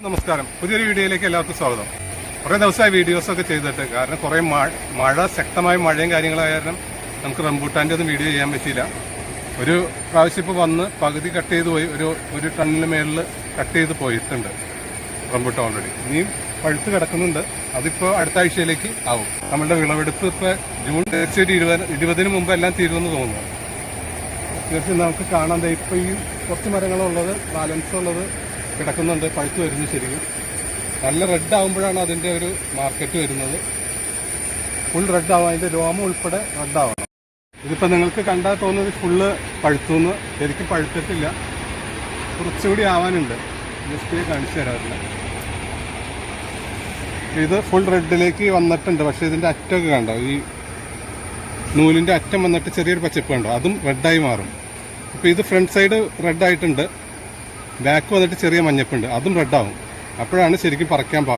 നമസ്കാരം. പുതിയൊരു വീഡിയോയിലേക്ക് എല്ലാവർക്കും സ്വാഗതം. കുറേ ദിവസമായി വീഡിയോസൊക്കെ ചെയ്തിട്ട്, കാരണം കുറേ മഴ ശക്തമായ മഴയും കാര്യങ്ങളായ കാരണം നമുക്ക് റംബൂട്ടാൻ്റെ ഒന്നും വീഡിയോ ചെയ്യാൻ പറ്റിയില്ല. ഒരു പ്രാവശ്യം ഇപ്പോൾ വന്ന് പകുതി കട്ട് ചെയ്ത് പോയി, ഒരു ടണ്ണിന് മേളിൽ കട്ട് ചെയ്ത് പോയിട്ടുണ്ട് റംബൂട്ടാൻ ഓൾറെഡി. ഇനിയും പഴുത്ത് കിടക്കുന്നുണ്ട്. അതിപ്പോൾ അടുത്ത ആഴ്ചയിലേക്ക് ആവും. നമ്മളുടെ വിളവെടുപ്പ് ഇപ്പോൾ ജൂൺ തീർച്ചയായിട്ടും 20-ന് മുമ്പ് എല്ലാം തീരുമെന്ന് തോന്നുന്നു. തീർച്ചയായും നമുക്ക് കാണാൻ ഇപ്പോൾ ഈ കുറച്ച് മരങ്ങളുള്ളത്, ബാലൻസ് ഉള്ളത് കിടക്കുന്നുണ്ട്, പഴുത്ത് വരുന്നു. ശരിക്കും നല്ല റെഡ് ആകുമ്പോഴാണ് അതിൻ്റെ ഒരു മാർക്കറ്റ് വരുന്നത്. ഫുൾ റെഡ് ആവും, അതിൻ്റെ രോമം ഉൾപ്പെടെ റെഡ് ആവണം. ഇതിപ്പോൾ നിങ്ങൾക്ക് കണ്ടാൽ തോന്നുന്നത് ഫുള്ള് പഴുത്തുനിന്ന്, ശരിക്കും പഴുത്തിട്ടില്ല, കുറച്ചുകൂടി ആവാനുണ്ട്. ജസ്റ്റ് കാണിച്ചു തരാറില്ല. ഇത് ഫുൾ റെഡിലേക്ക് വന്നിട്ടുണ്ട്. പക്ഷേ ഇതിൻ്റെ അറ്റമൊക്കെ കണ്ടോ, ഈ നൂലിൻ്റെ അറ്റം വന്നിട്ട് ചെറിയൊരു പച്ചപ്പ് കണ്ടോ, അതും റെഡായി മാറും. ഇപ്പോൾ ഇത് ഫ്രണ്ട് സൈഡ് റെഡായിട്ടുണ്ട്, ബാക്ക് വന്നിട്ട് ചെറിയ മഞ്ഞപ്പുണ്ട്, അതും റെഡാവും. അപ്പോഴാണ് ശരിക്കും പറിക്കാൻ